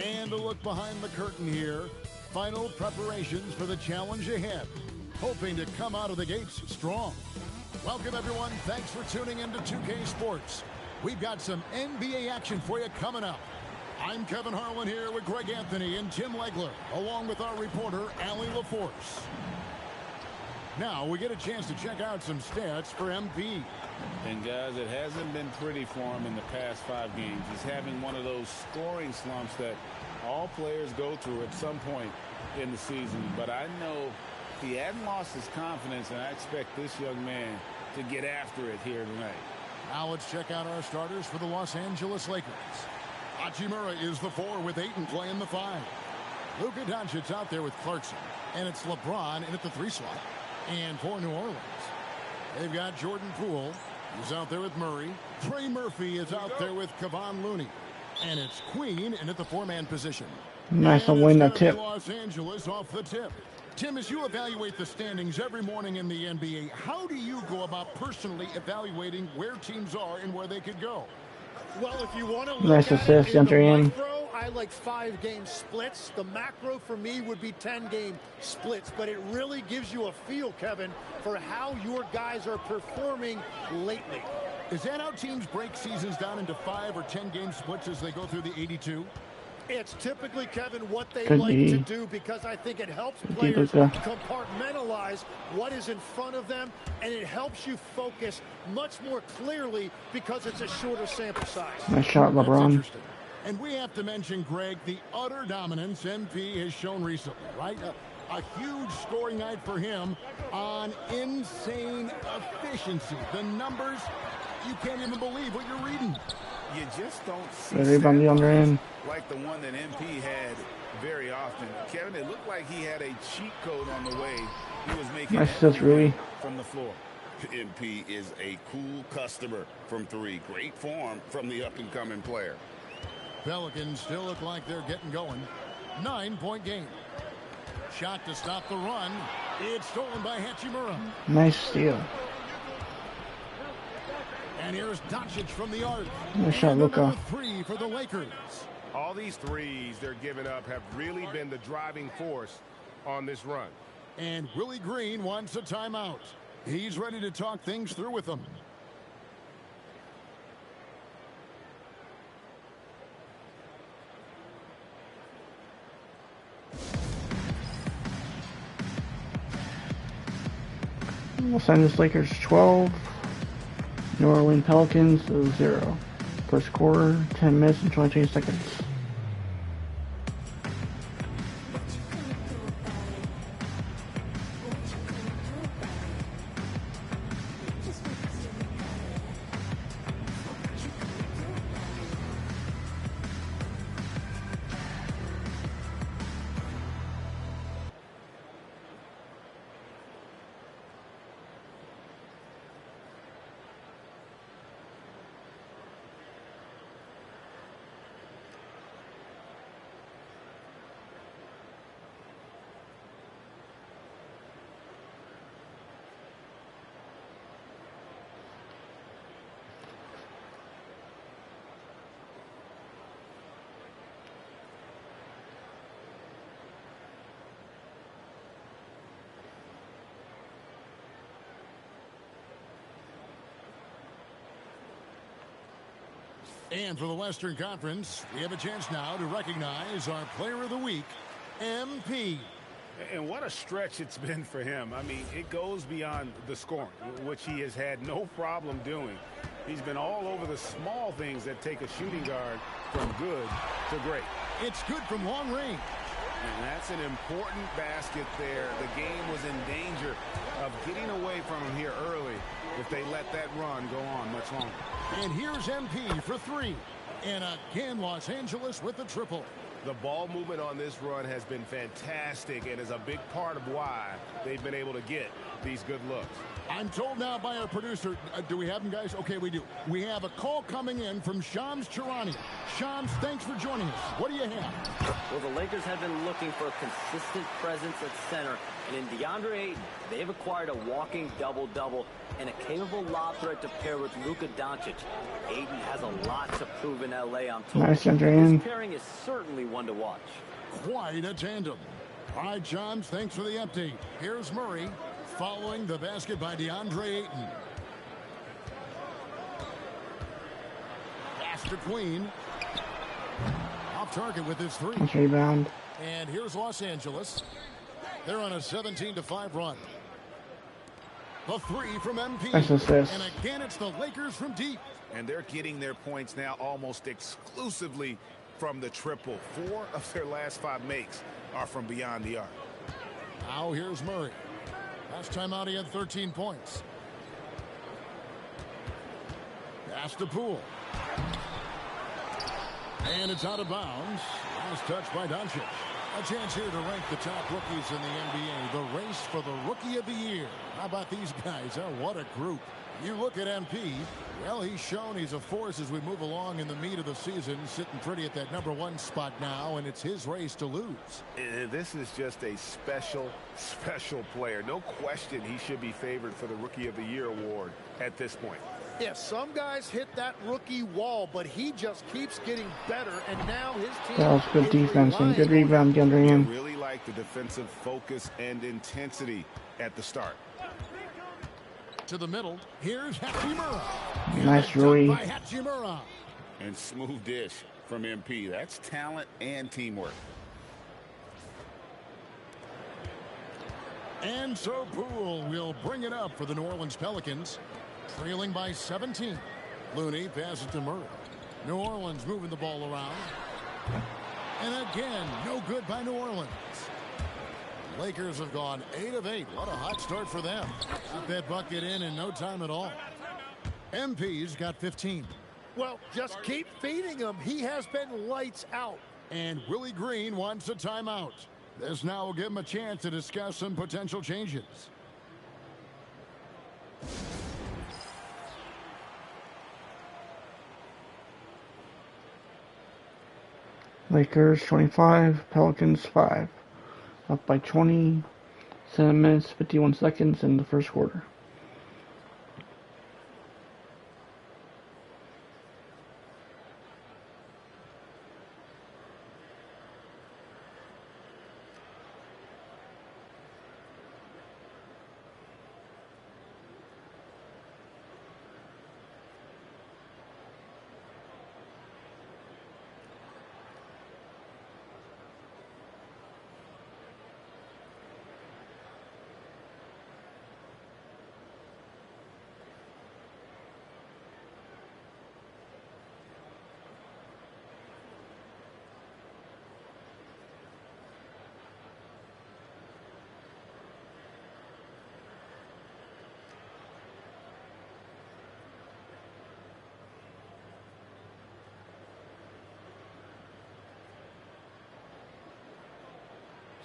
And a look behind the curtain here. Final preparations for the challenge ahead. Hoping to come out of the gates strong. Welcome, everyone. Thanks for tuning into 2K Sports. We've got some NBA action for you coming up. I'm Kevin Harlan here with Greg Anthony and Tim Legler, along with our reporter, Allie LaForce. Now we get a chance to check out some stats for MP. And guys, it hasn't been pretty for him in the past 5 games. He's having one of those scoring slumps that all players go through at some point in the season. But I know he hadn't lost his confidence, and I expect this young man to get after it here tonight. Now let's check out our starters for the Los Angeles Lakers. Hachimura is the 4 with Ayton playing the 5. Luka Doncic's out there with Clarkson. And it's LeBron in at the 3 slot. And for New Orleans, they've got Jordan Poole. He's out there with Murray. Trey Murphy is out there with Kevon Looney. And it's Queen in at the 4-man position. Nice to win the tip. Los Angeles off the tip. Tim, as you evaluate the standings every morning in the NBA, how do you go about personally evaluating where teams are and where they could go? Well, if you want to look nice at assist, it in the Adrian. micro, I like 5-game splits. The macro for me would be 10-game splits, but it really gives you a feel, Kevin, for how your guys are performing lately. Is that how teams break seasons down into 5 or 10-game splits as they go through the 82? It's typically, Kevin, what they Could like be. to do because I think it helps players compartmentalize what is in front of them, and it helps you focus much more clearly because it's a shorter sample size. Nice shot, LeBron. And we have to mention, Greg, the utter dominance MP has shown recently, right? A huge scoring night for him on insane efficiency. The numbers, you can't even believe what you're reading. You just don't see Rebound the under end. like the one that MP had very often. Kevin, it looked like he had a cheat code on the way. He was making Nice assist, Rui. from the floor. MP is a cool customer from 3. Great form from the up-and-coming player. Pelicans still look like they're getting going. 9-point game. Shot to stop the run. It's stolen by Hachimura. Nice steal. And here's Doncic from the arc. Nice shot, Luka. 3 for the Lakers. All these threes they're giving up have really been the driving force on this run. And Willie Green wants a timeout. He's ready to talk things through with them. Los Angeles Lakers 12. New Orleans Pelicans 0. First quarter, 10 minutes and 22 seconds. And for the Western Conference, we have a chance now to recognize our Player of the Week, MP. And what a stretch it's been for him. I mean, it goes beyond the scoring, which he has had no problem doing. He's been all over the small things that take a shooting guard from good to great. It's good from long range. And that's an important basket there. The game was in danger of getting away from him here early if they let that run go on much longer. And here's MP for 3. And again, Los Angeles with the triple. The ball movement on this run has been fantastic and is a big part of why they've been able to get these good looks. I'm told now by our producer, do we have him, guys? Okay, we do. We have a call coming in from Shams Charania. Shams, thanks for joining us. What do you have? Well, the Lakers have been looking for a consistent presence at center. And in DeAndre Ayton, they've acquired a walking double-double. and a capable lob threat to pair with Luka Doncic. Ayton has a lot to prove in LA, I'm told. Nice, Andrean. This pairing is certainly one to watch. Quite a tandem. All right, Johns, thanks for the update. Here's Murray following the basket by DeAndre Ayton. Pass to Queen. Off target with his three. Nice rebound. And here's Los Angeles. They're on a 17-5 run. The three from MP. Nice assist. And again, it's the Lakers from deep. And they're getting their points now almost exclusively from the triple. 4 of their last 5 makes are from beyond the arc. Now here's Murray. Last time out he had 13 points. Pass to Poole. And it's out of bounds. Nice touch by Doncic. A chance here to rank the top rookies in the NBA. The race for the Rookie of the Year. How about these guys? Oh, what a group. You look at MP. Well, he's shown he's a force as we move along in the meat of the season. Sitting pretty at that #1 spot now, and it's his race to lose. This is just a special player. No question he should be favored for the Rookie of the Year award at this point. Yeah, some guys hit that rookie wall, but he just keeps getting better, and now his team. That was good is defense and good relying rebound, I Andrean. really like the defensive focus and intensity at the start. To the middle. Here's Hachimura. Nice Rui. By Hachimura. And smooth dish from MP. That's talent and teamwork. And so Poole will bring it up for the New Orleans Pelicans. Trailing by 17. Looney passes to Murray. New Orleans moving the ball around. And again, no good by New Orleans. Lakers have gone 8 of 8. What a hot start for them. Got that bucket in no time at all. MP's got 15. Well, just keep feeding him. He has been lights out. And Willie Green wants a timeout. This now will give him a chance to discuss some potential changes. Lakers 25, Pelicans 5. Up by 20, 7 minutes, 51 seconds in the first quarter.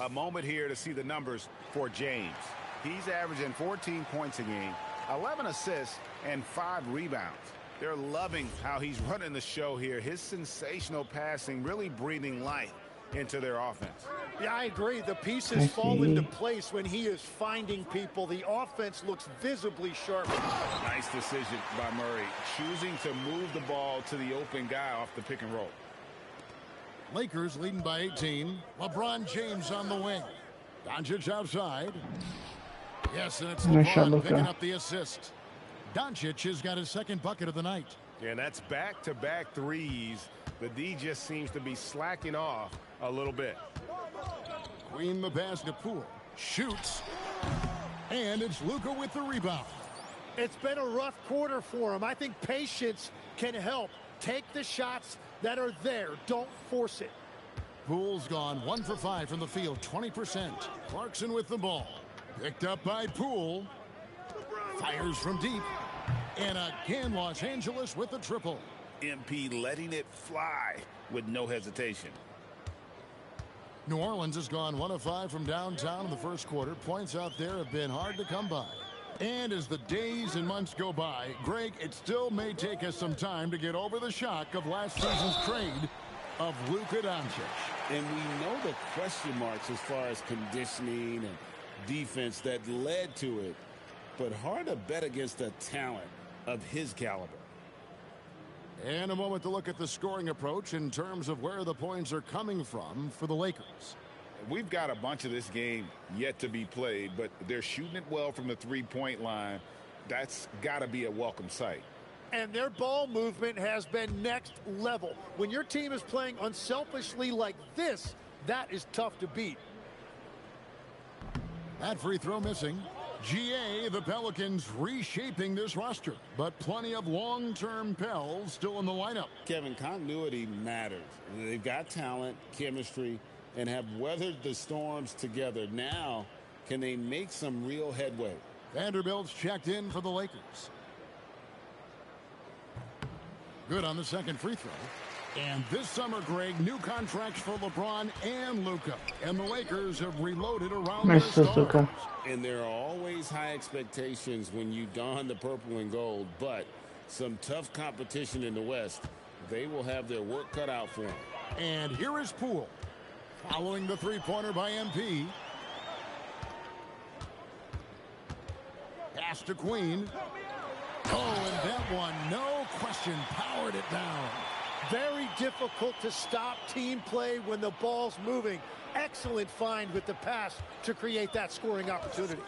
A moment here to see the numbers for James. He's averaging 14 points a game, 11 assists, and 5 rebounds. They're loving how he's running the show here. His sensational passing really breathing life into their offense. Yeah, I agree. The pieces fall into place when he is finding people. The offense looks visibly sharper. Nice decision by Murray, choosing to move the ball to the open guy off the pick and roll. Lakers leading by 18. LeBron James on the wing. Doncic outside. Yes, and it's Nice shot, LeBron Luka. picking up the assist. Doncic has got his second bucket of the night. And that's back-to-back threes. The D just seems to be slacking off a little bit. Queen the pass to Poole. Shoots. And it's Luka with the rebound. It's been a rough quarter for him. I think patience can help. Take the shots that are there. Don't force it. Poole's gone 1 for 5 from the field, 20%. Clarkson with the ball. Picked up by Poole. Fires from deep. And again, Los Angeles with the triple. MP letting it fly with no hesitation. New Orleans has gone 1 of 5 from downtown in the first quarter. Points out there have been hard to come by. And as the days and months go by, Greg, it still may take us some time to get over the shock of last season's trade of Luka Doncic. And we know the question marks as far as conditioning and defense that led to it. but hard to bet against a talent of his caliber. And a moment to look at the scoring approach in terms of where the points are coming from for the Lakers. We've got a bunch of this game yet to be played, but they're shooting it well from the three-point line. That's got to be a welcome sight. And their ball movement has been next level. When your team is playing unselfishly like this, that is tough to beat. That free throw missing. GA, the Pelicans reshaping this roster, but plenty of long-term Pels still in the lineup. Kevin, continuity matters. They've got talent, chemistry, and have weathered the storms together. Now, can they make some real headway? Vanderbilt's checked in for the Lakers. Good on the second free throw. And this summer, Greg, new contracts for LeBron and Luka. And the Lakers have reloaded around their stars. And there are always high expectations when you don the purple and gold, but some tough competition in the West. They will have their work cut out for them. And here is Poole, following the three-pointer by MP. Pass to Queen. Oh, and that one, no question, powered it down. Very difficult to stop team play when the ball's moving. Excellent find with the pass to create that scoring opportunity.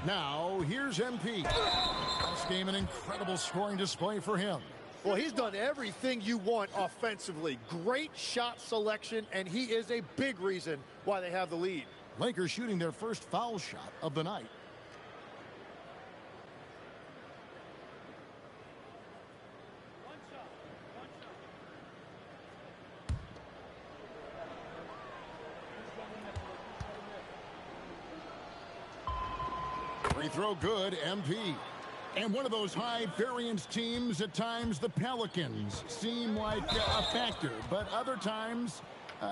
Now, here's MP. This game, an incredible scoring display for him. Well, he's done everything you want offensively. Great shot selection, and he is a big reason why they have the lead. Lakers shooting their first foul shot of the night. Free throw good, MP. And one of those high variance teams, at times the Pelicans seem like a factor, but other times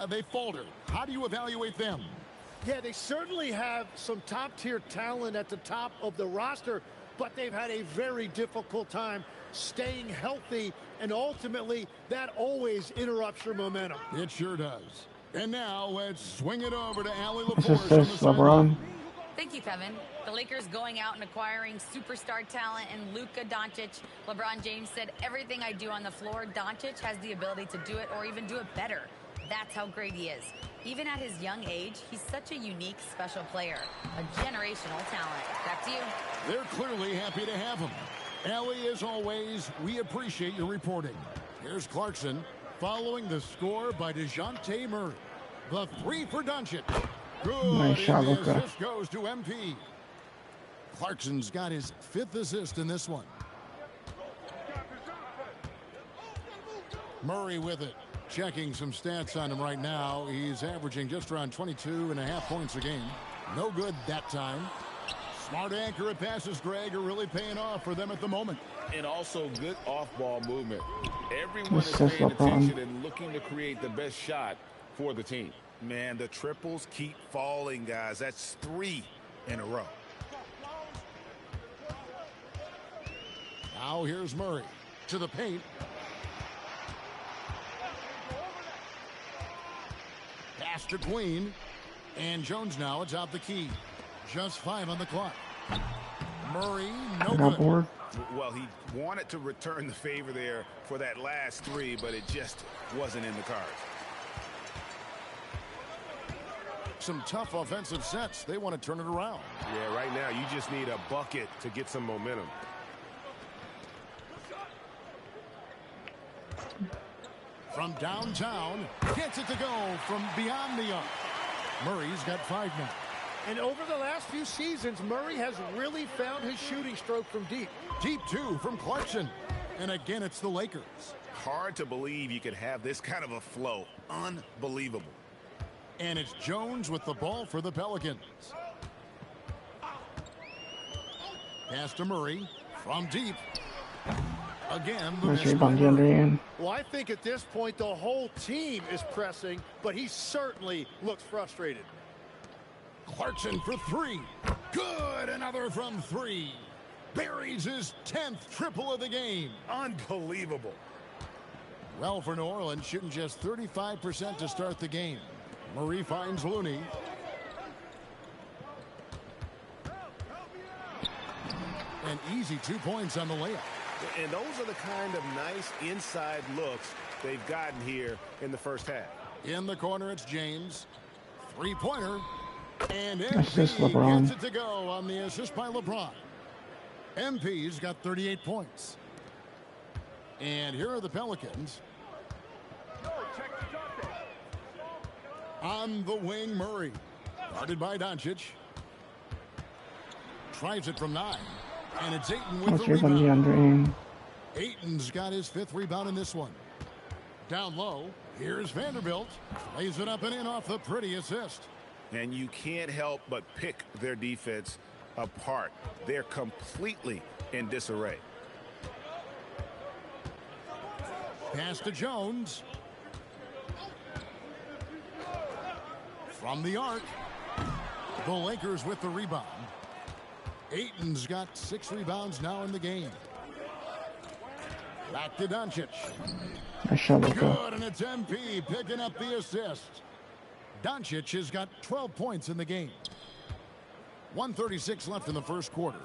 they falter. How do you evaluate them? Yeah, they certainly have some top-tier talent at the top of the roster, but they've had a very difficult time staying healthy, and ultimately that always interrupts your momentum. It sure does. And now let's swing it over to Allie Assist, LaForce. LeBron. Thank you, Kevin. The Lakers going out and acquiring superstar talent in Luka Doncic. LeBron James said, everything I do on the floor, Doncic has the ability to do it or even do it better. That's how great he is. Even at his young age, he's such a unique, special player. A generational talent. Back to you. They're clearly happy to have him. Allie, as always, we appreciate your reporting. Here's Clarkson following the score by DeJounte Murray. The three for Doncic. Good. Nice shot, And the Luka. assist goes to MP. Clarkson's got his fifth assist in this one. Murray with it. Checking some stats on him right now. He's averaging just around 22.5 points a game. No good that time. Smart accurate passes, Greg, are really paying off for them at the moment. And also good off-ball movement. Everyone is Assist, paying LeBron. attention and looking to create the best shot for the team. Man, the triples keep falling, guys. That's 3 in a row. Now here's Murray to the paint. Pass to Queen. And Jones now, it's out the key. Just 5 on the clock. Murray, no Got good. board. Well, he wanted to return the favor there for that last 3, but it just wasn't in the cards. Some tough offensive sets. They want to turn it around. Yeah, right now you just need a bucket to get some momentum. From downtown, gets it to go from beyond the arc. Murray's got 5 now. And over the last few seasons, Murray has really found his shooting stroke from deep. Deep 2 from Clarkson. And again, it's the Lakers. Hard to believe you could have this kind of a flow. Unbelievable. And it's Jones with the ball for the Pelicans. Pass to Murray from deep. Again, the Nice miss rebound, by Murray. DeAndre. Well, I think at this point the whole team is pressing, but he certainly looks frustrated. Clarkson for 3. Good, another from 3. Buries his 10th triple of the game. Unbelievable. Well, for New Orleans, shooting just 35% to start the game. Murray finds Looney. An easy 2 points on the layup. And those are the kind of nice inside looks they've gotten here in the first half. In the corner, it's James. Three-pointer. And Assist MP LeBron. gets it to go on the assist by LeBron. MP's got 38 points. And here are the Pelicans. On the wing, Murray. Guarded by Doncic. Tries it from 9. And it's Ayton with What's the your one rebound. DeAndre? Ayton's got his 5th rebound in this one. Down low, here's Vanderbilt. Lays it up and in off the pretty assist. And you can't help but pick their defense apart. They're completely in disarray. Pass to Jones. From the arc. The Lakers with the rebound. Ayton's got 6 rebounds now in the game. Back to Doncic. I shall look Good, up. and it's MP picking up the assist. Doncic has got 12 points in the game. 1:36 left in the first quarter.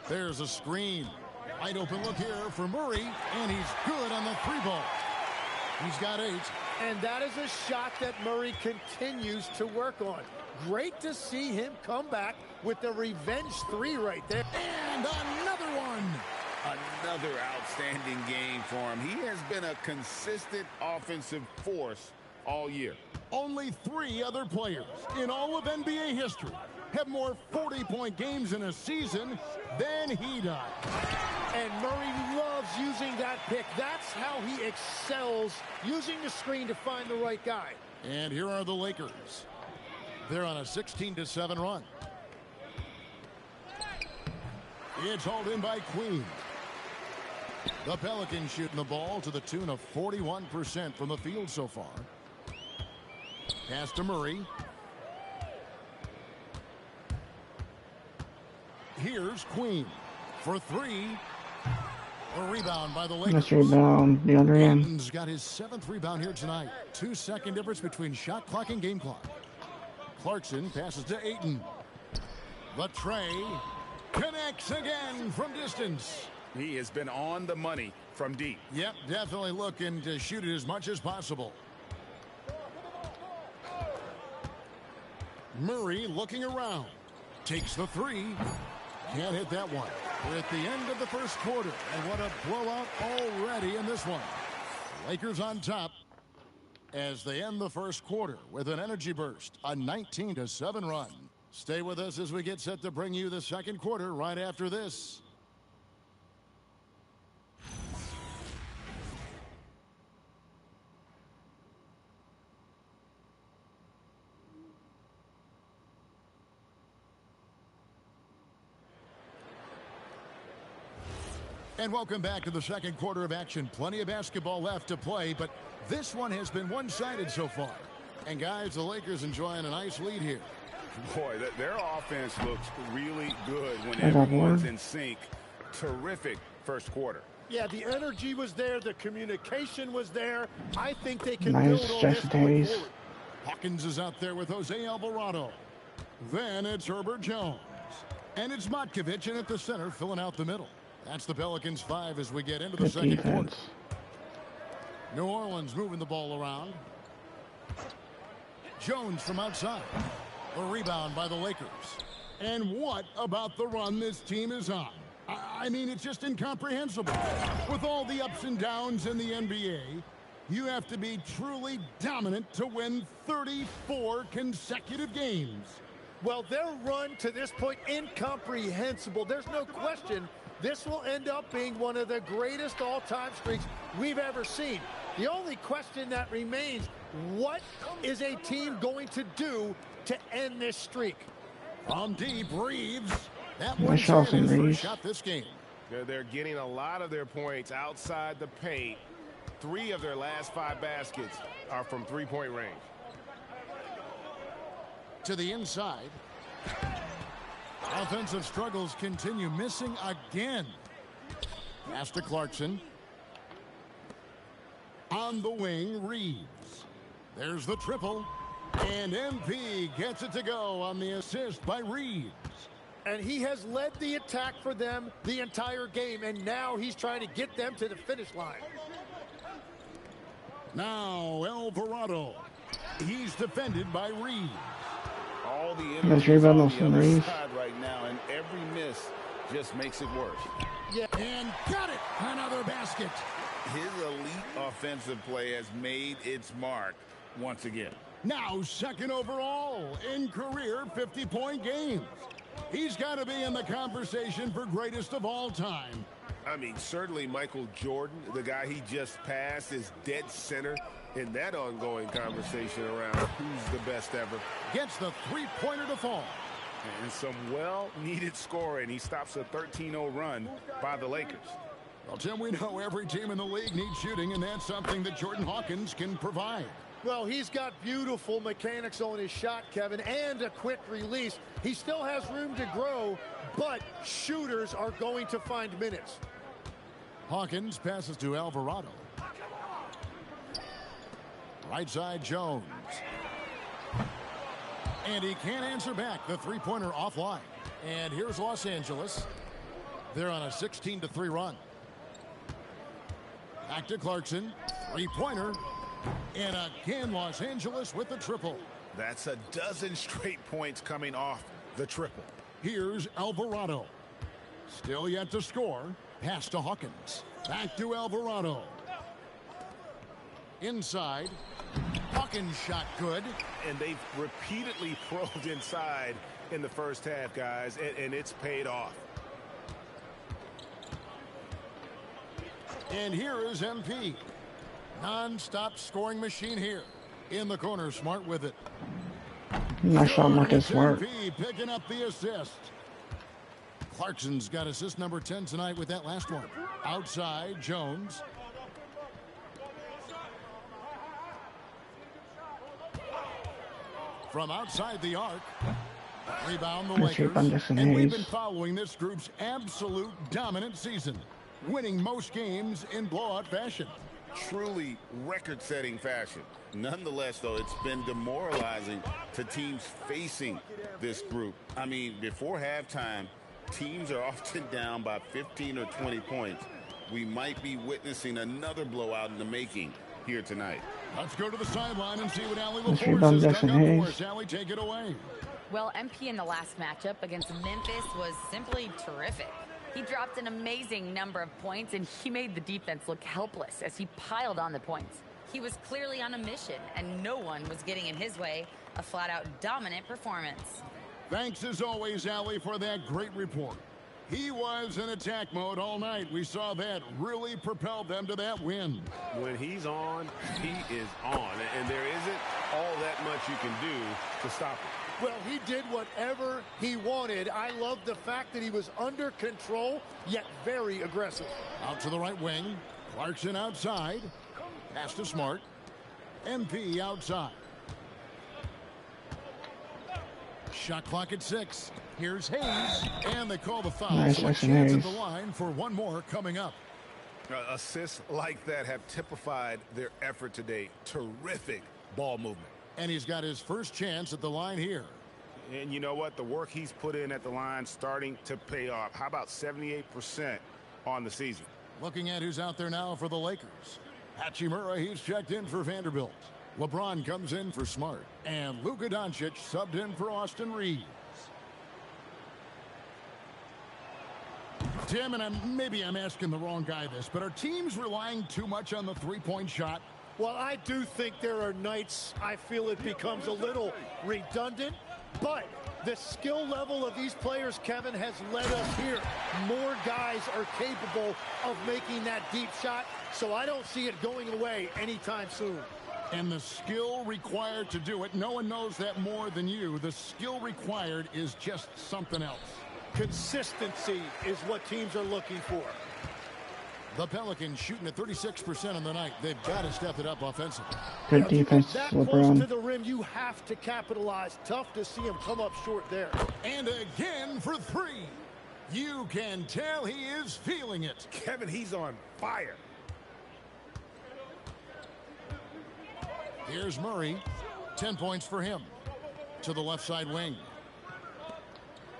There's a screen. Wide open look here for Murray, and he's good on the 3-ball. He's got 8. And that is a shot that Murray continues to work on. Great to see him come back with the revenge 3 right there. And another one. Another outstanding game for him. He has been a consistent offensive force all year. Only 3 other players in all of NBA history have more 40-point games in a season than he does. And Murray loves using that pick. That's how he excels, using the screen to find the right guy. And here are the Lakers. They're on a 16-7 run. It's hauled in by Queen. The Pelicans shooting the ball to the tune of 41% from the field so far. Pass to Murray. Here's Queen for 3. A rebound by the Lakers. Nice rebound, DeAndre. Ayton's got his 7th rebound here tonight. 2-second difference between shot clock and game clock. Clarkson passes to Ayton. The tray connects again from distance. He has been on the money from deep. Yep, definitely looking to shoot it as much as possible. Murray looking around. Takes the 3. Can't hit that one. We're at the end of the first quarter, and what a blowout already in this one. Lakers on top as they end the first quarter with an energy burst, a 19-7 run. Stay with us as we get set to bring you the second quarter right after this. And welcome back to the second quarter of action. Plenty of basketball left to play, but this one has been one-sided so far. And guys, the Lakers enjoying a nice lead here. Boy, their offense looks really good when everyone's in sync. Terrific first quarter. Yeah, the energy was there. The communication was there. I think they can Nice build on this going forward. Hawkins is out there with Jose Alvarado. Then it's Herbert Jones. And it's Matkovic in at the center, filling out the middle. That's the Pelicans 5 as we get into the second quarter. New Orleans moving the ball around. Jones from outside. The rebound by the Lakers. And what about the run this team is on? I mean, it's just incomprehensible. With all the ups and downs in the NBA, you have to be truly dominant to win 34 consecutive games. Well, their run to this point, incomprehensible. There's no question this will end up being one of the greatest all-time streaks we've ever seen. The only question that remains, what is a team going to do to end this streak? From deep, Reeves. That Nice one shot from his first Reeves. shot this game. They're getting a lot of their points outside the paint. 3 of their last 5 baskets are from three-point range. To the inside. Offensive struggles continue, missing again. Pass to Clarkson. On the wing, Reeves. There's the triple. And MP gets it to go on the assist by Reeves. And he has led the attack for them the entire game, and now he's trying to get them to the finish line. Now Alvarado. He's defended by Reeves. All the energy is on the other Reeves. side right now, and every miss just makes it worse. Yeah, and got it. Another basket. His elite offensive play has made its mark once again. Now second overall in career 50-point games. He's got to be in the conversation for greatest of all time. I mean, certainly Michael Jordan, the guy he just passed, is dead center in that ongoing conversation around who's the best ever. Gets the three-pointer to fall. And some well-needed scoring. He stops a 13-0 run by the Lakers. Well, Tim, we know every team in the league needs shooting, and that's something that Jordan Hawkins can provide. Well, he's got beautiful mechanics on his shot, Kevin, and a quick release. He still has room to grow, but shooters are going to find minutes. Hawkins passes to Alvarado. Right side, Jones. And he can't answer back. The three-pointer offline. And here's Los Angeles. They're on a 16-3 run. Back to Clarkson. Three-pointer. And again, Los Angeles with the triple. That's a dozen straight points coming off the triple. Here's Alvarado. Still yet to score. Pass to Hawkins. Back to Alvarado. Inside. Hawkins shot good. And they've repeatedly probed inside in the first half, guys, and it's paid off. And here is MP. Non-stop scoring machine here. In the corner, Smart with it. Nice shot, Marcus Smart. MP picking up the assist. Clarkson's got assist number 10 tonight with that last one. Outside, Jones. From outside the arc. Rebound the Lakers. And we've been following this group's absolute dominant season. Winning most games in blowout fashion. Truly record-setting fashion. Nonetheless, though, it's been demoralizing to teams facing this group. I mean, before halftime, teams are often down by 15 or 20 points. We might be witnessing another blowout in the making here tonight. Let's go to the sideline and see what Allie LaForce has dug up for us. Allie, take it away. Well, MP in the last matchup against Memphis was simply terrific. He dropped an amazing number of points, and he made the defense look helpless as he piled on the points. He was clearly on a mission, and no one was getting in his way. A flat-out dominant performance. Thanks, as always, Allie, for that great report. He was in attack mode all night. We saw that really propelled them to that win. When he's on, he is on, and there isn't all that much you can do to stop him. Well, he did whatever he wanted. I love the fact that he was under control, yet very aggressive. Out to the right wing. Clarkson outside. Pass to Smart. MP outside. Shot clock at 6. Here's Hayes. And they call the foul. Nice, So a chance at the line for one more coming up. Assists like that have typified their effort today. Terrific ball movement. And he's got his first chance at the line here. And you know what? The work he's put in at the line starting to pay off. How about 78% on the season? Looking at who's out there now for the Lakers. Hachimura, he's checked in for Vanderbilt. LeBron comes in for Smart. And Luka Doncic subbed in for Austin Reeves. Tim, and maybe I'm asking the wrong guy this, but are teams relying too much on the three-point shot? Well, I do think there are nights I feel it becomes a little redundant, but the skill level of these players, Kevin, has led us here. More guys are capable of making that deep shot, so I don't see it going away anytime soon. And the skill required to do it, no one knows that more than you. The skill required is just something else. Consistency is what teams are looking for. The Pelicans shooting at 36% on the night. They've got to step it up offensively. Good defense, That LeBron. close to the rim, you have to capitalize. Tough to see him come up short there. And again for 3. You can tell he is feeling it. Kevin, he's on fire. Here's Murray. 10 points for him. To the left side wing.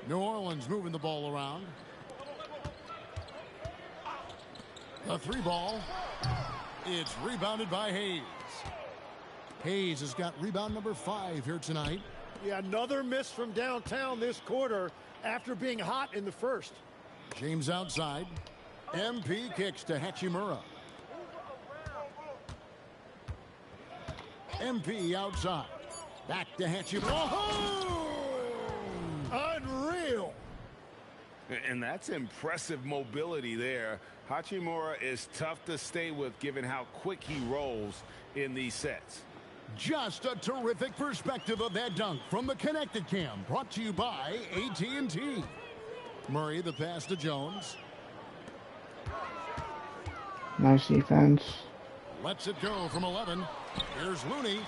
New Orleans moving the ball around. The 3 ball. It's rebounded by Hayes. Hayes has got rebound number 5 here tonight. Yeah, another miss from downtown this quarter after being hot in the first. James outside. MP kicks to Hachimura. MP outside. Back to Hachimura. Oh! Unreal. And that's impressive mobility there. Hachimura is tough to stay with given how quick he rolls in these sets. Just a terrific perspective of that dunk from the Connected Cam, brought to you by AT&T. Murray, the pass to Jones. Nice defense. Lets it go from 11. Here's Looney.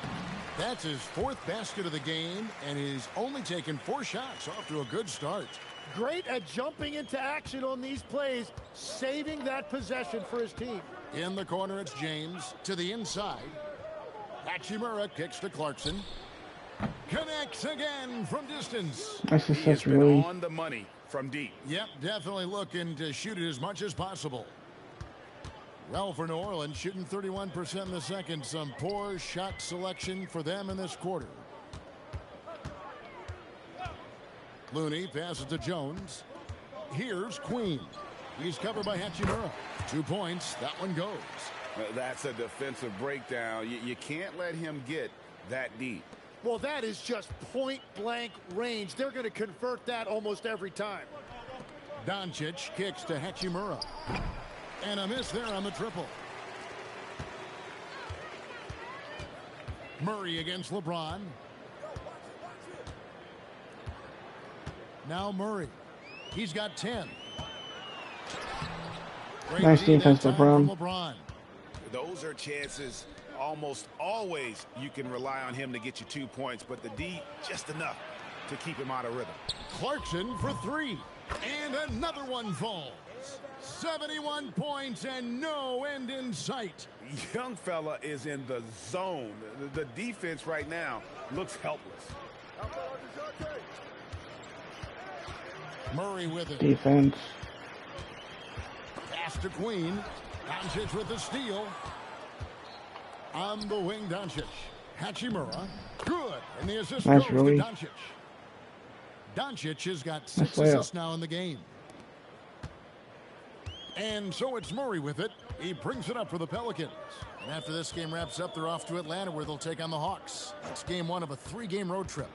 That's his 4th basket of the game, and he's only taken 4 shots. Off to a good start. Great at jumping into action on these plays, saving that possession for his team. In the corner, it's James to the inside. Hachimura kicks to Clarkson. Connects again from distance. Nice He has assist, been really. on the money from deep. Yep, definitely looking to shoot it as much as possible. Well, for New Orleans, shooting 31% in the second. Some poor shot selection for them in this quarter. Looney passes to Jones. Here's Queen. He's covered by Hachimura. 2 points. That one goes. That's a defensive breakdown. You can't let him get that deep. Well, that is just point-blank range. They're going to convert that almost every time. Doncic kicks to Hachimura. And a miss there on the triple. Murray against LeBron. Now Murray. He's got 10. Great Nice D that defense, time from LeBron. LeBron. Those are chances almost always you can rely on him to get you 2 points, but the D just enough to keep him out of rhythm. Clarkson for 3. And another one falls. 71 points and no end in sight. Young fella is in the zone. The defense right now looks helpless. Murray with it. Defense. Pass to Queen. Doncic with the steal. On the wing, Doncic. Hachimura. Good. And the assist Nice, goes really. to Doncic. Doncic has got 6 Nice layup. assists now in the game. And so it's Murray with it. He brings it up for the Pelicans. And after this game wraps up, they're off to Atlanta where they'll take on the Hawks. It's game 1 of a 3-game road trip.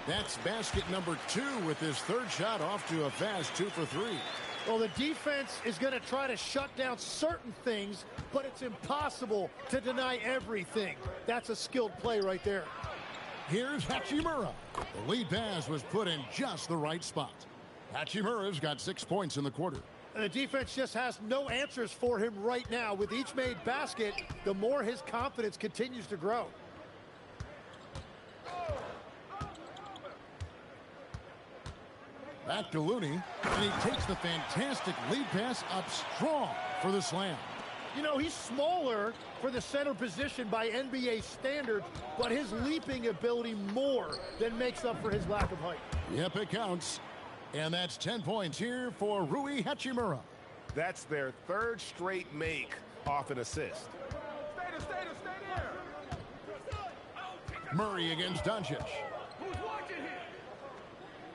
That's basket number 2 with his 3rd shot off to a fast 2 for 3. Well, the defense is going to try to shut down certain things, but it's impossible to deny everything. That's a skilled play right there. Here's Hachimura. The lead pass was put in just the right spot. Hachimura's got 6 points in the quarter. And the defense just has no answers for him right now. With each made basket, the more his confidence continues to grow. Back to Looney, and he takes the fantastic lead pass up strong for the slam. You know, he's smaller for the center position by NBA standards, but his leaping ability more than makes up for his lack of height. Yep, it counts. And that's 10 points here for Rui Hachimura. That's their 3rd straight make off an assist. Murray against Doncic.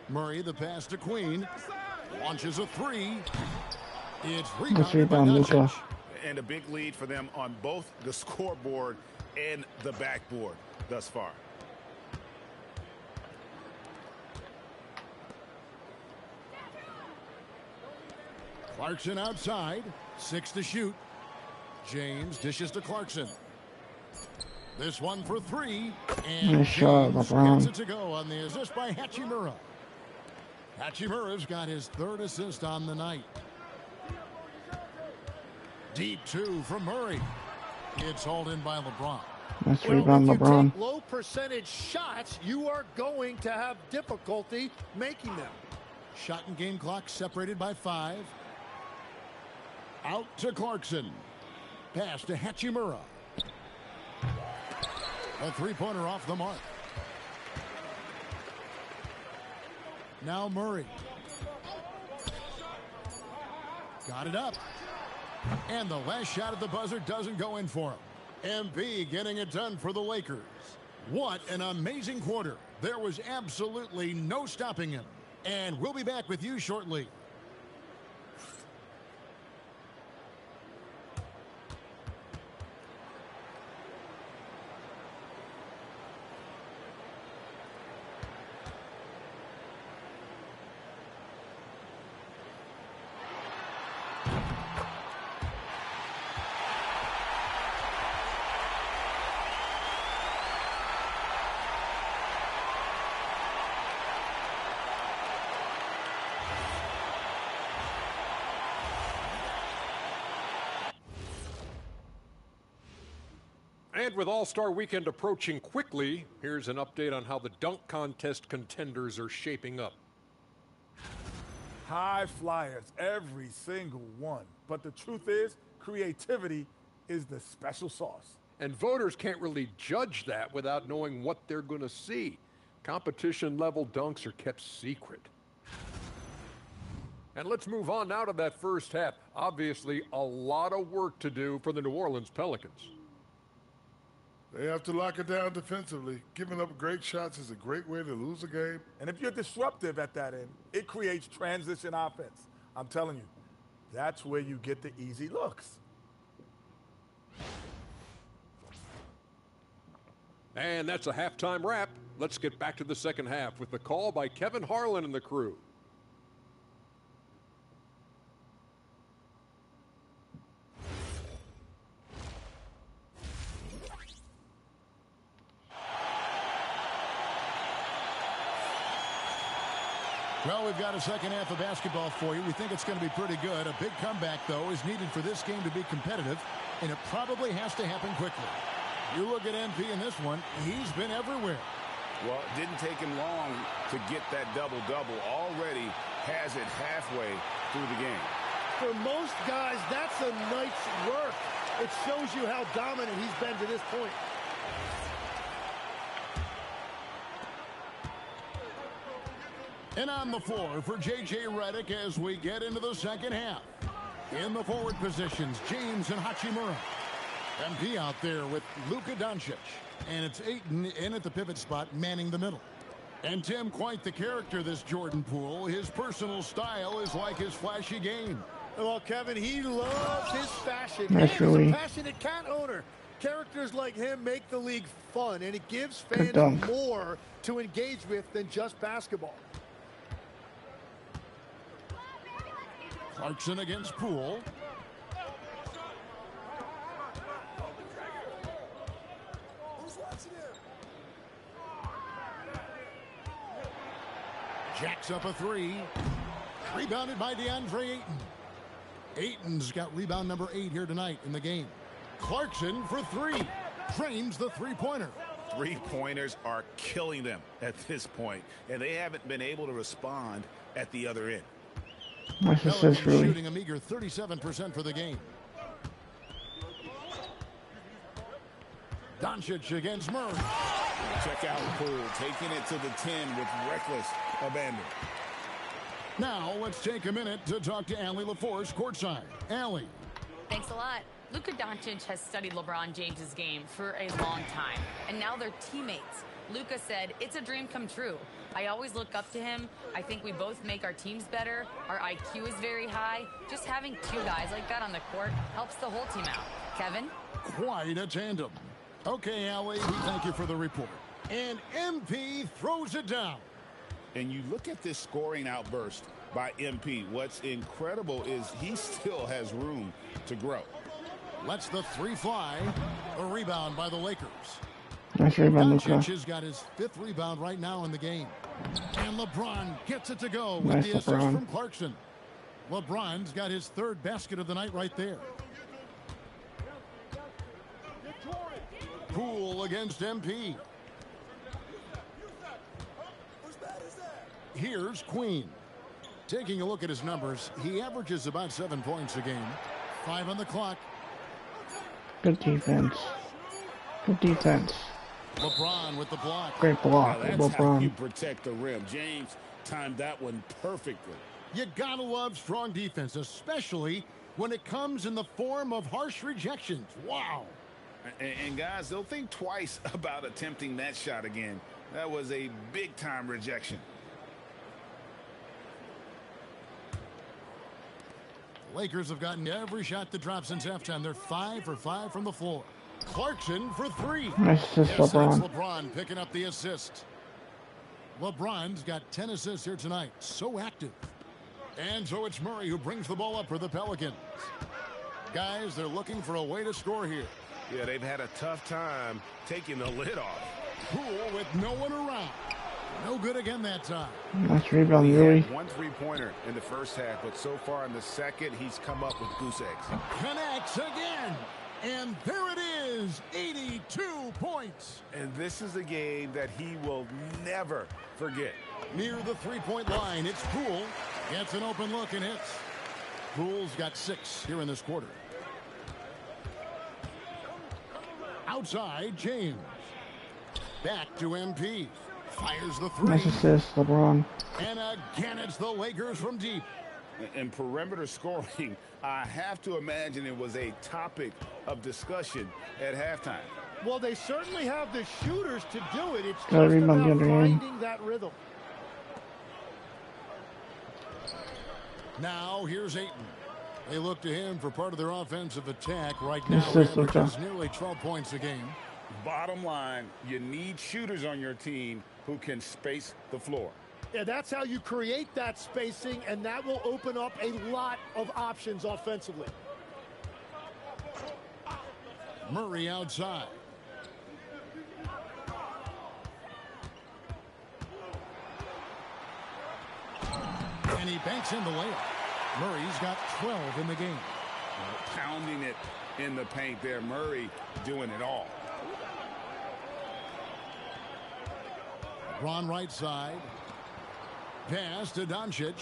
Murray, the pass to Queen. Launches a 3. It's Nice rebounded by rebound, Luka. Doncic. And a big lead for them on both the scoreboard and the backboard thus far. Clarkson outside. 6 to shoot. James dishes to Clarkson. This one for 3. And Nice shot, James LeBron. gets it to go on the assist by Hachimura. Hachimura's got his 3rd assist on the night. Deep 2 from Murray. It's hauled in by LeBron. Nice Well, rebound, if you LeBron. take low percentage shots, you are going to have difficulty making them. Shot and game clock separated by 5. Out to Clarkson. Pass to Hachimura. A three-pointer off the mark. Now Murray. Got it up. And the last shot at the buzzer doesn't go in for him. MP getting it done for the Lakers. What an amazing quarter. There was absolutely no stopping him. And we'll be back with you shortly. And with All-Star Weekend approaching quickly, here's an update on how the dunk contest contenders are shaping up. High flyers, every single one. But the truth is, creativity is the special sauce. And voters can't really judge that without knowing what they're going to see. Competition-level dunks are kept secret. And let's move on now to that first half. Obviously, a lot of work to do for the New Orleans Pelicans. They have to lock it down defensively. Giving up great shots is a great way to lose a game. And if you're disruptive at that end, it creates transition offense. I'm telling you, that's where you get the easy looks. And that's a halftime wrap. Let's get back to the second half with the call by Kevin Harlan and the crew. Well, we've got a second half of basketball for you. We think it's going to be pretty good. A big comeback, though, is needed for this game to be competitive, and it probably has to happen quickly. You look at MP in this one, he's been everywhere. Well, it didn't take him long to get that double-double. Already has it halfway through the game. For most guys, that's a night's work. It shows you how dominant he's been to this point. And on the floor for J.J. Redick as we get into the second half. In the forward positions, James and Hachimura. MP out there with Luka Doncic. And it's Ayton in at the pivot spot, manning the middle. And Tim, quite the character, this Jordan Poole. His personal style is like his flashy game. Well, Kevin, he loves his fashion. Naturally. He's a passionate cat owner. Characters like him make the league fun, and it gives fans more to engage with than just basketball. Clarkson against Poole. Jacks up a three. Rebounded by DeAndre Ayton. Ayton's got rebound number 8 here tonight in the game. Clarkson for 3. Drains the three-pointer. Three-pointers are killing them at this point, and they haven't been able to respond at the other end. Pelicans shooting a meager 37% for the game. Doncic against Murray. Check out Poole taking it to the 10 with reckless abandon. Now let's take a minute to talk to Allie LaForce courtside. Allie. Thanks a lot. Luka Doncic has studied LeBron James's game for a long time, and now they're teammates. Luka said, "It's a dream come true. I always look up to him. I think we both make our teams better. Our IQ is very high. Just having two guys like that on the court helps the whole team out." Kevin? Quite a tandem. Okay, Allie, we thank you for the report. And MP throws it down. And you look at this scoring outburst by MP. What's incredible is he still has room to grow. Lets the three fly. A rebound by the Lakers. Nice rebound, Luka. Doncic has got his 5th rebound right now in the game. And LeBron gets it to go with Nice the assist LeBron. from Clarkson. LeBron's got his 3rd basket of the night right there. Poole against MP. Here's Queen. Taking a look at his numbers, he averages about 7 points a game. 5 on the clock. Good defense. Good defense. LeBron with the block. Great block, Now that's how you LeBron. protect the rim. James timed that one perfectly. You gotta love strong defense, especially when it comes in the form of harsh rejections. Wow. And guys, they'll think twice about attempting that shot again. That was a big-time rejection. Lakers have gotten every shot to drop since halftime. They're 5 for 5 from the floor. Clarkson for 3. Nice assist, Yes, LeBron. that's LeBron picking up the assist. LeBron's got 10 assists here tonight. So active. And so it's Murray who brings the ball up for the Pelicans. Guys, they're looking for a way to score here. Yeah, they've had a tough time taking the lid off. Poole with no one around. No good again that time. Nice rebound, He Yui. had 1 3-pointer in the first half, but so far in the second, he's come up with goose eggs. Connects again. And there it is, 82 points. And this is a game that he will never forget. Near the three-point line, it's Poole. Gets an open look and hits. Poole's got 6 here in this quarter. Outside, James. Back to MP. Fires the 3. Nice assist, LeBron. And again, it's the Lakers from deep. And perimeter scoring, I have to imagine it was a topic of discussion at halftime. Well, they certainly have the shooters to do it. It's Gotta just rebound about the other end. finding that rhythm. Now, here's Ayton. They look to him for part of their offensive attack. Right Nice now, assist, he averages LeBron. nearly 12 points a game. Bottom line, you need shooters on your team who can space the floor. Yeah, that's how you create that spacing, and that will open up a lot of options offensively. Murray outside. And he banks in the layup. Murray's got 12 in the game. Pounding it in the paint there. Murray doing it all. Ron right side. Pass to Doncic.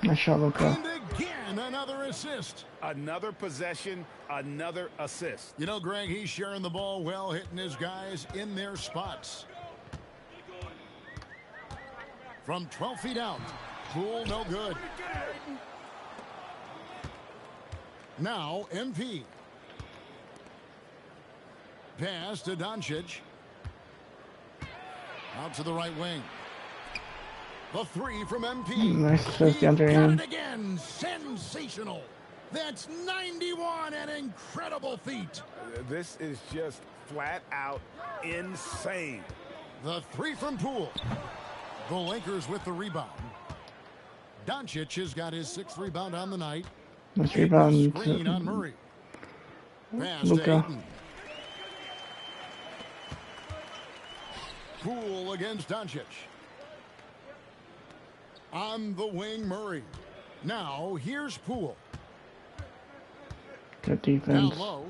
Nice shot, Luka. And again, another assist. Another possession, another assist. You know, Greg, he's sharing the ball well, hitting his guys in their spots. From 12 feet out. Poole, no good. Now, MP. Pass to Doncic. Out to the right wing. The 3 from MP. Nice assist, He got DeAndre. it again. Sensational. That's 91, an incredible feat. This is just flat out insane. The 3 from Poole. The Lakers with the rebound. Doncic has got his 6th rebound on the night. Nice rebound. Screen on Murray. Pass to Luka. Ayton. Poole against Doncic. On the wing, Murray. Now, here's Poole. Good Down defense. low.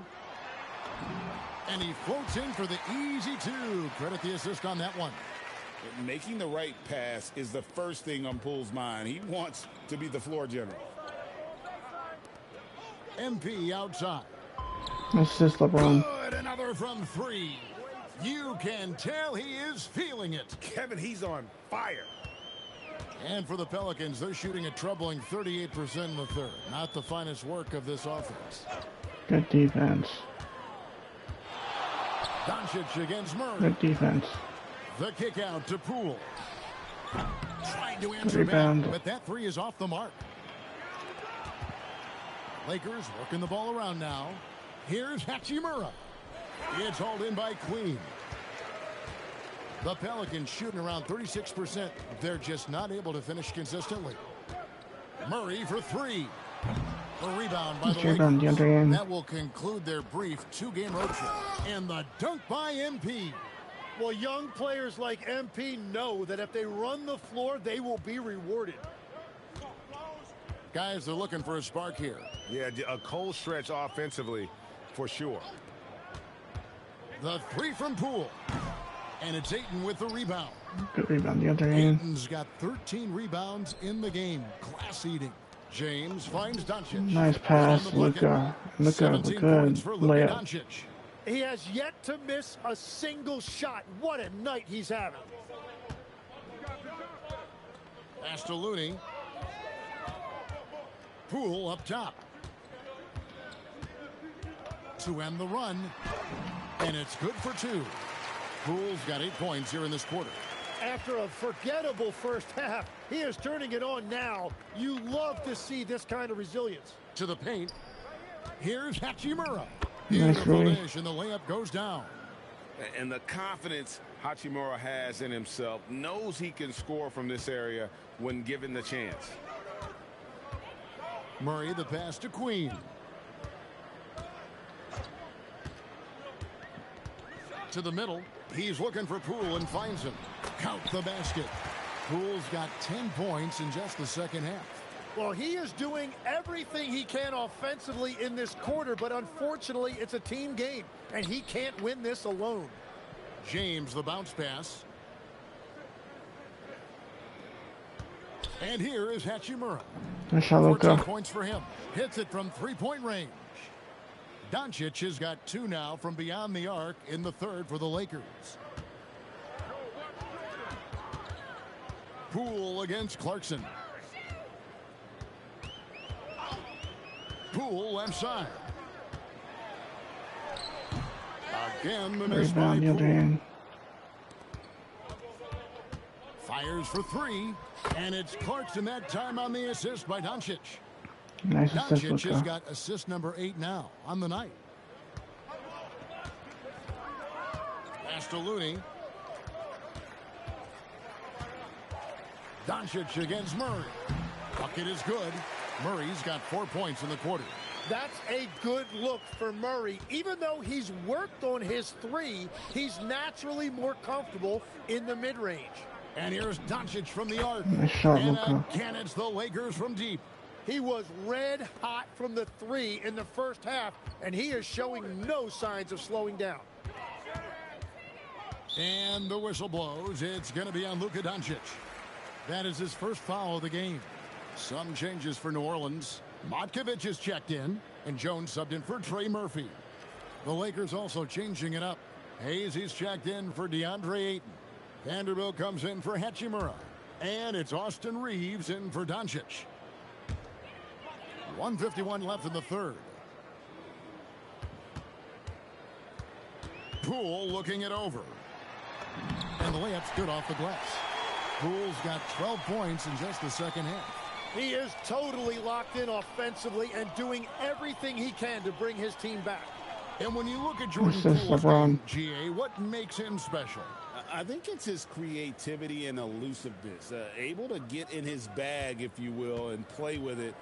And he floats in for the easy 2. Credit the assist on that one. Making the right pass is the first thing on Poole's mind. He wants to be the floor general. MP outside. Nice assist, LeBron. Good, another from 3. You can tell he is feeling it. Kevin, he's on fire. And for the Pelicans, they're shooting a troubling 38% in the third. Not the finest work of this offense. Good defense. Doncic against Murray. Good defense. The kick out to Poole. Trying to answer Rebound. back, but that 3 is off the mark. Lakers working the ball around now. Here's Hachimura. It's hauled in by Queen. The Pelicans shooting around 36%. They're just not able to finish consistently. Murray for 3. The rebound by the Nice rebound, Lakers. DeAndre. That will conclude their brief 2-game road trip. And the dunk by MP. Well, young players like MP know that if they run the floor, they will be rewarded. Guys, they're looking for a spark here. Yeah, a cold stretch offensively for sure. The 3 from Poole. And it's Ayton with the rebound. Good rebound, DeAndre. Ayton's got 13 rebounds in the game. Class eating. James finds Doncic. Nice pass, Luka. Luka, good layup. Doncic. He has yet to miss a single shot. What a night he's having. Pass to Looney. Poole up top. To end the run. And it's good for 2. Poole's got 8 points here in this quarter. After a forgettable first half, he is turning it on now. You love to see this kind of resilience. To the paint. Here's Hachimura. Nice Beautiful release. dish, and the layup goes down. And the confidence Hachimura has in himself, knows he can score from this area when given the chance. Murray the pass to Queen. To the middle. He's looking for Poole and finds him. Count the basket. Poole's got 10 points in just the second half. Well, he is doing everything he can offensively in this quarter, but unfortunately, it's a team game, and he can't win this alone. James, the bounce pass. And here is Hachimura. Nice shot, 14 Luka. points for him. Hits it from three-point range. Doncic has got 2 now from beyond the arc in the third for the Lakers. Poole against Clarkson. Poole left side. Again, the miss by Rebound, the other Poole. hand. Fires for 3, and it's Clarkson that time on the assist by Doncic. Nice assist, Doncic has Luka. got assist number 8 now on the night. Pass to Looney. Doncic against Murray. Bucket is good. Murray's got 4 points in the quarter. That's a good look for Murray. Even though he's worked on his 3, he's naturally more comfortable in the mid-range. And here's Doncic from the arc. Nice shot, And Luka. again, it's the Lakers from deep. He was red hot from the 3 in the first half, and he is showing no signs of slowing down. And the whistle blows. It's going to be on Luka Doncic. That is his first foul of the game. Some changes for New Orleans. Motkovic is checked in, and Jones subbed in for Trey Murphy. The Lakers also changing it up. Hayes, he's checked in for DeAndre Ayton. Vanderbilt comes in for Hachimura. And it's Austin Reeves in for Doncic. 1:51 left in the third. Poole looking it over. And the layup's good off the glass. Poole's got 12 points in just the second half. He is totally locked in offensively and doing everything he can to bring his team back. And when you look at Jordan Assist, Poole's LeBron. game, GA, what makes him special? I think it's his creativity and elusiveness. Able to get in his bag, if you will, and play with it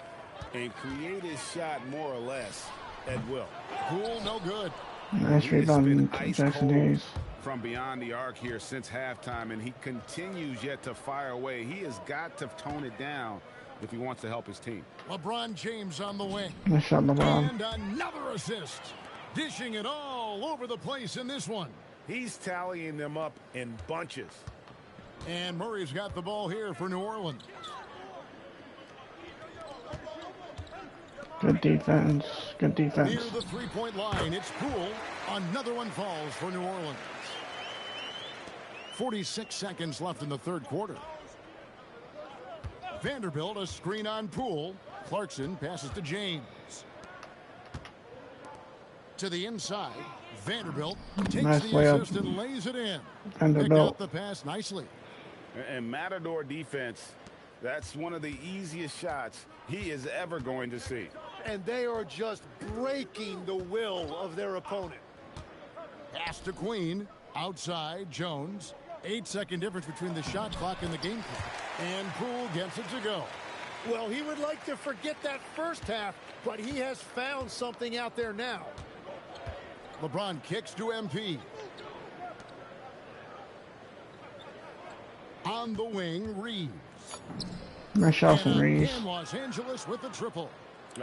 and create his shot more or less at will. Poole, no good. Nice He has been rebound, ice Jackson cold Hayes. from beyond the arc here since halftime, and he continues yet to fire away. He has got to tone it down if he wants to help his team. LeBron James on the wing. Nice shot, LeBron. And another assist. Dishing it all over the place in this one. He's tallying them up in bunches. And Murray's got the ball here for New Orleans. Good defense. Good defense. Near the three-point line, it's Poole. Another one falls for New Orleans. 46 seconds left in the third quarter. Vanderbilt, a screen on Poole. Clarkson passes to James. To the inside. Vanderbilt takes Nice the layup. assist and lays it in. Vanderbilt. Picked out the pass nicely. And Matador defense, that's one of the easiest shots he is ever going to see. And they are just breaking the will of their opponent. Pass to Queen. Outside, Jones. 8-second difference between the shot clock and the game clock. And Poole gets it to go. Well, he would like to forget that first half, but he has found something out there now. LeBron kicks to MP. On the wing, Reeves. Nice shot from And Reeves. again, Los Angeles with the triple.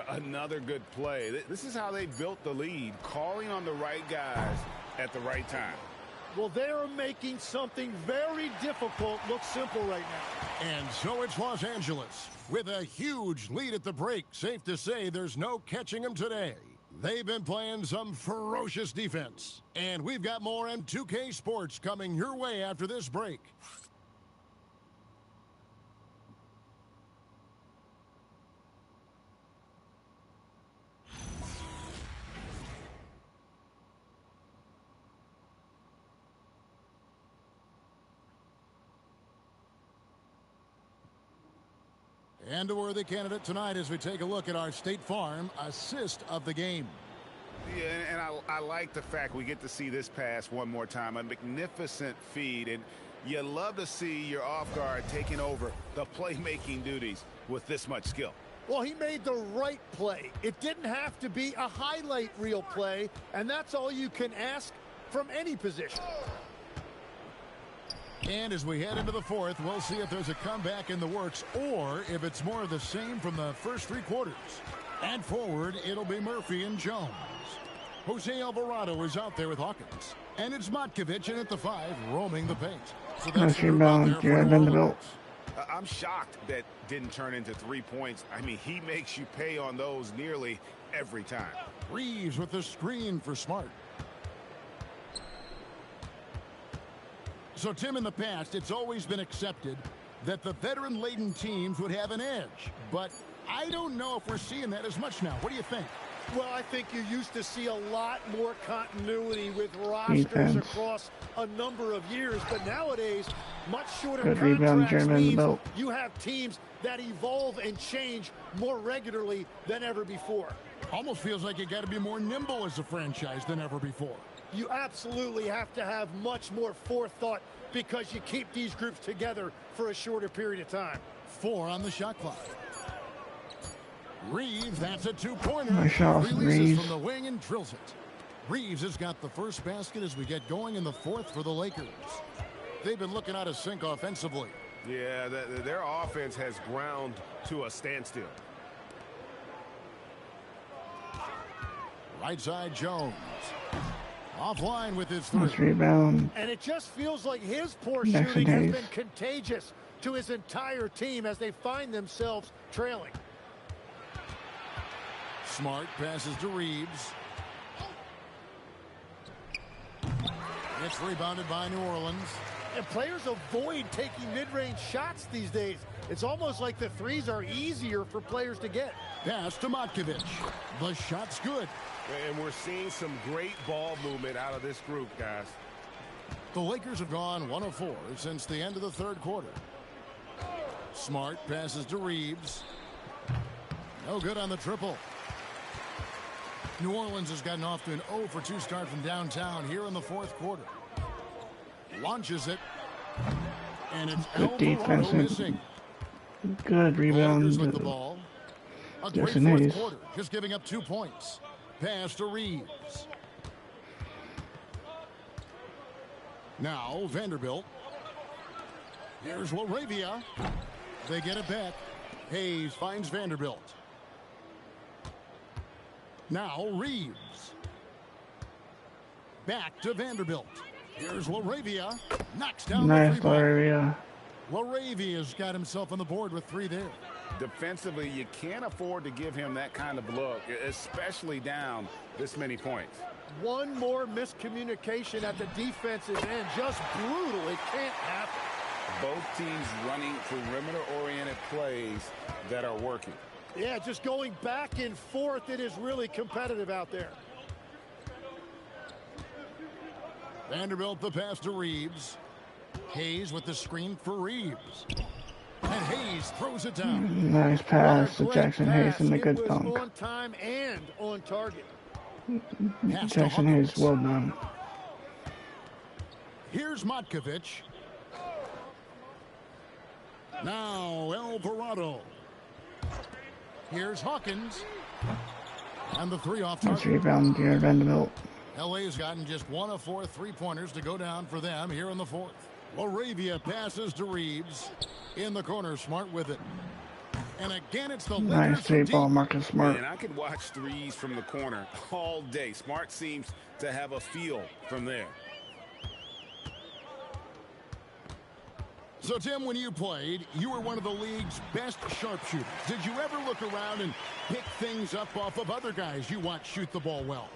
Another good play. This is how they built the lead, calling on the right guys at the right time. Well, they're making something very difficult look simple right now. And so it's Los Angeles with a huge lead at the break. Safe to say there's no catching them today. They've been playing some ferocious defense. And we've got more M2K Sports coming your way after this break. And a worthy candidate tonight as we take a look at our State Farm assist of the game. Yeah, and I like the fact we get to see this pass one more time. A magnificent feed, and you love to see your off guard taking over the playmaking duties with this much skill. Well, he made the right play. It didn't have to be a highlight reel play, and that's all you can ask from any position. And as we head into the fourth, we'll see if there's a comeback in the works or if it's more of the same from the first three quarters. And forward, it'll be Murphy and Jones. Jose Alvarado is out there with Hawkins. And it's Matkovic in at the 5, roaming the paint. So that's the rebound, Vanderbilt. I'm shocked that didn't turn into 3 points. I mean, he makes you pay on those nearly every time. Reeves with the screen for Smart. So, Tim, in the past, it's always been accepted that the veteran-laden teams would have an edge. But I don't know if we're seeing that as much now. What do you think? Well, I think you used to see a lot more continuity with rosters across a number of years. But nowadays, much shorter contracts means you have teams that evolve and change more regularly than ever before. Almost feels like you got to be more nimble as a franchise than ever before. You absolutely have to have much more forethought because you keep these groups together for a shorter period of time. 4 on the shot clock. Reeves, that's a two-pointer. Nice shot, Releases Reeves. from the wing and drills it. Reeves has got the first basket as we get going in the fourth for the Lakers. They've been looking out of sync offensively. Yeah, their offense has ground to a standstill. Right side, Jones. Offline with his 3. Nice rebound. And it just feels like his poor Next shooting has Hayes. been contagious to his entire team as they find themselves trailing. Smart passes to Reeves. It's rebounded by New Orleans. And players avoid taking mid-range shots these days. It's almost like the threes are easier for players to get. Pass to Matkovic. The shot's good. And we're seeing some great ball movement out of this group, guys. The Lakers have gone 1 of 4 since the end of the third quarter. Smart passes to Reeves. No good on the triple. New Orleans has gotten off to an 0 for 2 start from downtown here in the fourth quarter. Launches it. And it's Alvarado missing. Good rebound. With the ball. A great fourth quarter, just giving up 2 points. Pass to Reeves. Now Vanderbilt. Here's LaRavia. They get it back. Hayes finds Vanderbilt. Now Reeves. Back to Vanderbilt. Here's LaRavia. Knocks down nice the 3 LaRavia. LaRavia's got himself on the board with 3 there. Defensively, you can't afford to give him that kind of look, especially down this many points. One more miscommunication at the defensive end. Just brutal. It can't happen. Both teams running perimeter-oriented plays that are working. Yeah, just going back and forth. It is really competitive out there. Vanderbilt the pass to Reeves. Hayes with the screen for Reeves. And Hayes throws it down. Nice pass to Jackson Hayes and a good dunk. On time and on target. Jackson Hayes, well done. Here's Matkovic. Now Alvarado. Here's Hawkins. And the 3 off target. Nice rebound here, Vanderbilt. LA's gotten just 1 of 4 3-pointers to go down for them here in the fourth. LaRavia passes to Reeves. In the corner, Smart with it. And again, it's the nice 3-ball, Marcus Smart. And I could watch threes from the corner all day. Smart seems to have a feel from there. So, Tim, when you played, you were one of the league's best sharpshooters. Did you ever look around and pick things up off of other guys you watch shoot the ball well?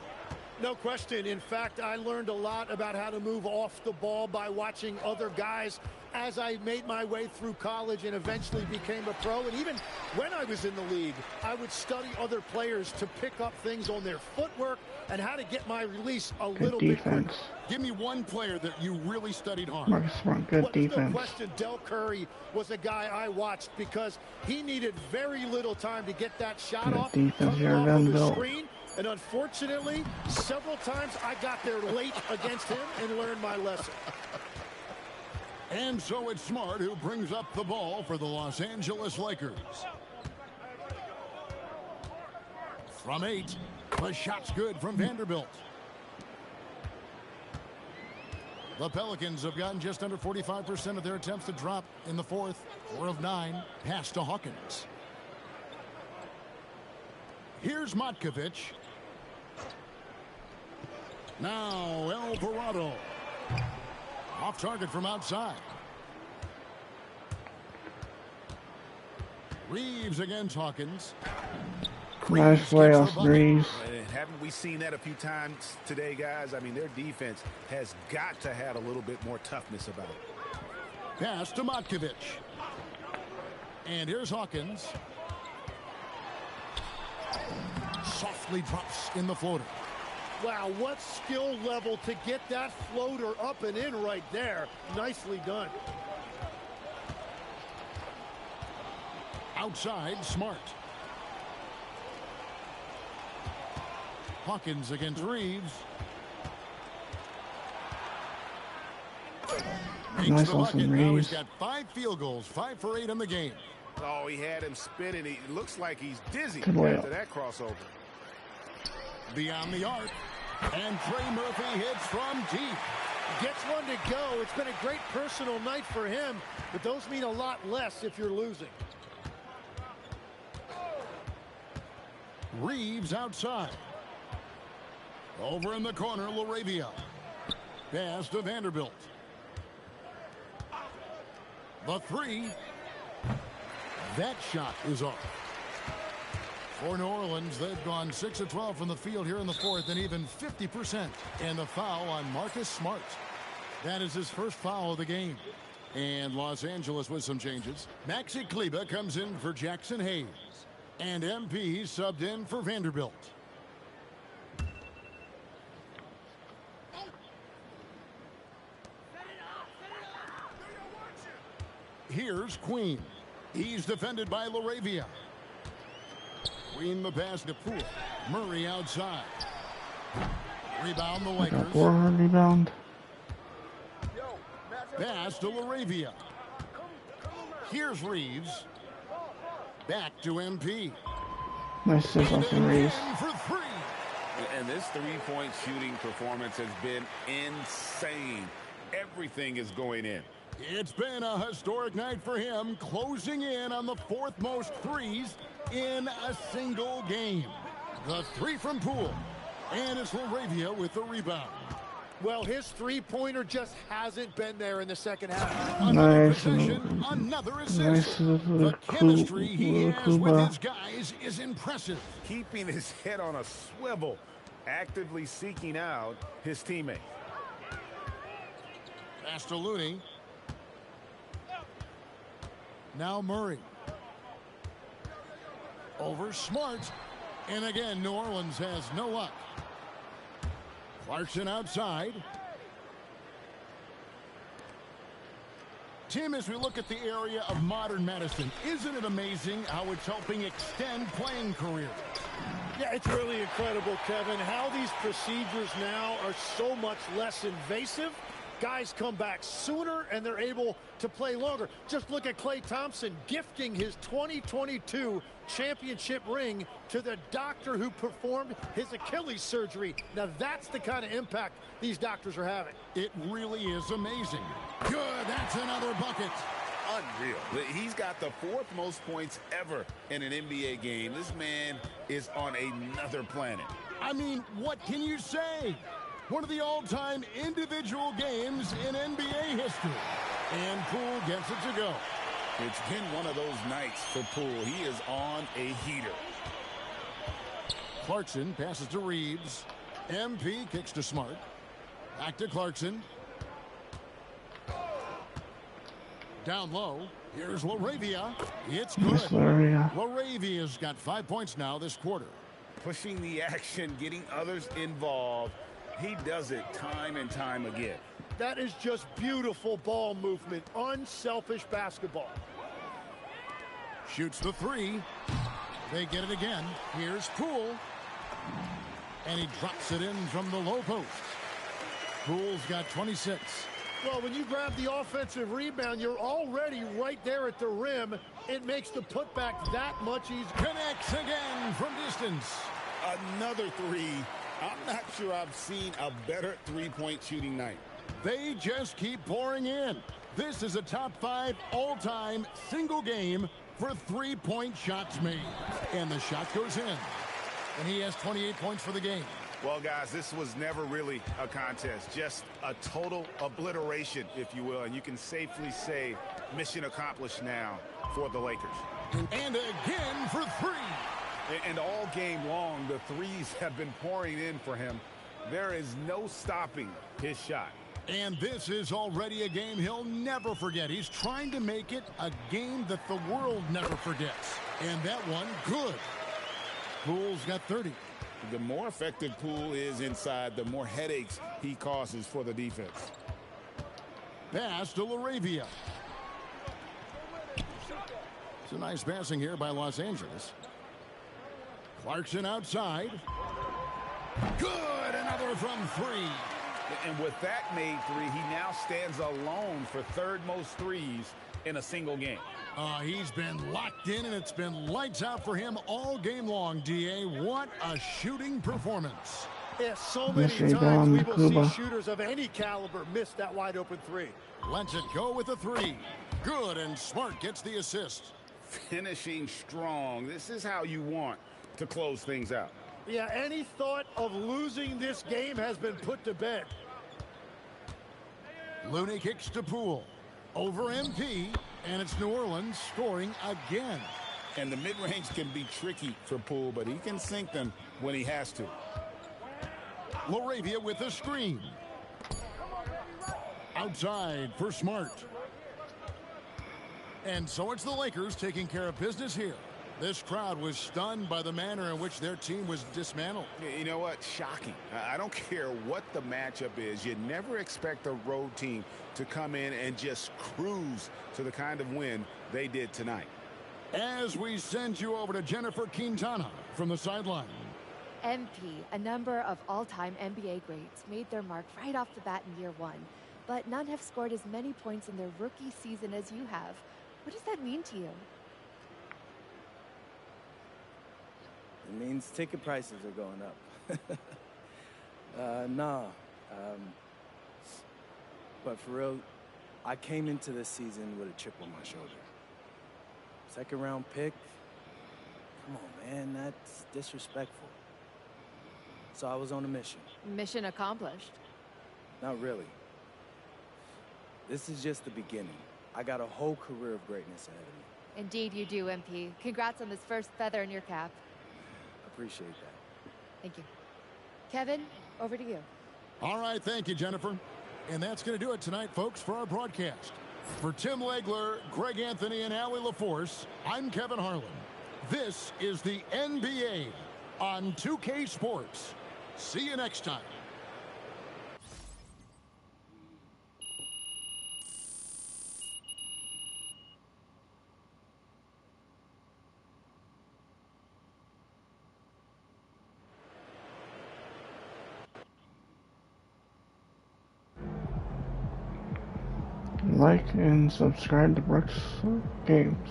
No question. In fact, I learned a lot about how to move off the ball by watching other guys as I made my way through college and eventually became a pro. And even when I was in the league, I would study other players to pick up things on their footwork and how to get my release a little bit quicker. Give me one player that you really studied hard. Marcus Smart, good defense. No question, Del Curry was a guy I watched because he needed very little time to get that shot off, coming off of the screen. And unfortunately, several times I got there late against him and learned my lesson. And so it's Smart who brings up the ball for the Los Angeles Lakers. From 8, the shot's good from Vanderbilt. The Pelicans have gotten just under 45% of their attempts to drop in the fourth. 4 of 9, pass to Hawkins. Here's Matkovic. Now Alvarado. Off target from outside. Reeves against Hawkins. Nice layoff, Reeves. Haven't we seen that a few times today, guys? I mean, their defense has got to have a little bit more toughness about it. Pass to Matkovic. And here's Hawkins. Softly drops in the floater. Wow, what skill level to get that floater up and in right there. Nicely done. Outside, Smart. Hawkins against Reeves. Nice Austin Now Reeves. he's got 5 field goals, 5 for 8 in the game. Oh, he had him spinning. He looks like he's dizzy Good layup. after that crossover. Beyond the arc. And Trey Murphy hits from deep. Gets one to go. It's been a great personal night for him, but those mean a lot less if you're losing. Reeves outside. Over in the corner, LaRavia. Pass to Vanderbilt. The 3. That shot is off. For New Orleans, they've gone 6 of 12 from the field here in the fourth and even 50%. And the foul on Marcus Smart. That is his first foul of the game. And Los Angeles with some changes. Maxi Kleber comes in for Jackson Hayes. And MP subbed in for Vanderbilt. Here's Queen. He's defended by LaRavia. Queen the pass to Poole. Murray outside. Rebound the Lakers. 4 rebound. Pass to LaRavia. Here's Reeves. Back to MP. Nice assist, Austin Reeves. For 3. And this three-point shooting performance has been insane. Everything is going in. It's been a historic night for him, closing in on the 4th most threes in a single game. The 3 from Poole. And it's LaRavia with the rebound. Well, his three-pointer just hasn't been there in the second half. Another Nice. possession, another assist. Nice. The chemistry he has with his guys is impressive. Keeping his head on a swivel, actively seeking out his teammate. Pass to Looney. Now Murray. Over Smart. And again, New Orleans has no luck. Clarkson outside. Tim, as we look at the area of modern medicine, isn't it amazing how it's helping extend playing careers? Yeah, it's really incredible, Kevin, how these procedures now are so much less invasive. Guys come back sooner and they're able to play longer. Just look at Klay Thompson gifting his 2022 championship ring to the doctor who performed his Achilles surgery. Now that's the kind of impact these doctors are having. It really is amazing. Good, that's another bucket. Unreal. He's got the 4th most points ever in an NBA game. This man is on another planet. I mean, what can you say? one of the all-time individual games in NBA history. And Poole gets it to go. It's been one of those nights for Poole. He is on a heater. Clarkson passes to Reeves. MP kicks to Smart. Back to Clarkson. Down low. Here's Laravia. It's good. Laravia's got 5 points now this quarter. Pushing the action, getting others involved. He does it time and time again. That is just beautiful ball movement. Unselfish basketball. Shoots the three. They get it again. Here's Poole. And he drops it in from the low post. Poole's got 26. Well, when you grab the offensive rebound, you're already right there at the rim. It makes the putback that much easier. Connects again from distance. Another three. I'm not sure I've seen a better three-point shooting night. They just keep pouring in. This is a top 5 all-time single game for three-point shots made. And the shot goes in. And he has 28 points for the game. Well, guys, this was never really a contest, just a total obliteration, if you will. And you can safely say mission accomplished now for the Lakers. And again for three. And all game long, the threes have been pouring in for him. There is no stopping his shot. And this is already a game he'll never forget. He's trying to make it a game that the world never forgets. And that one, good. Poole's got 30. The more effective Poole is inside, the more headaches he causes for the defense. Pass to Laravia. It's a nice passing here by Los Angeles. Clarkson outside. Good, another from three. And with that made three, he now stands alone for third most threes in a single game. He's been locked in, and it's been lights out for him all game long, D.A. What a shooting performance. Yeah, so many times we will see shooters of any caliber miss that wide open three. Lets it go with the three. Good, and Smart gets the assist. Finishing strong. This is how you want to close things out. Yeah, any thought of losing this game has been put to bed. Looney kicks to Poole. Over MP, and it's New Orleans scoring again. And the mid-range can be tricky for Poole, but he can sink them when he has to. Laravia with a screen. Outside for Smart. And so it's the Lakers taking care of business here. This crowd was stunned by the manner in which their team was dismantled. You know what? Shocking. I don't care what the matchup is. You never expect a road team to come in and just cruise to the kind of win they did tonight. As we send you over to Jennifer Quintana from the sideline. MP, a number of all-time NBA greats, made their mark right off the bat in year one. But none have scored as many points in their rookie season as you have. What does that mean to you? It means ticket prices are going up. But for real, I came into this season with a chip on my shoulder. Second round pick? Come on, man, that's disrespectful. So I was on a mission. Mission accomplished. Not really. This is just the beginning. I got a whole career of greatness ahead of me. Indeed you do, MP. Congrats on this first feather in your cap. Appreciate that. Thank you. Kevin, over to you. All right, thank you, Jennifer. And that's going to do it tonight, folks, for our broadcast. For Tim Legler, Greg Anthony, and Allie LaForce, I'm Kevin Harlan. This is the NBA on 2K Sports. See you next time. Like and subscribe to Brooks Games.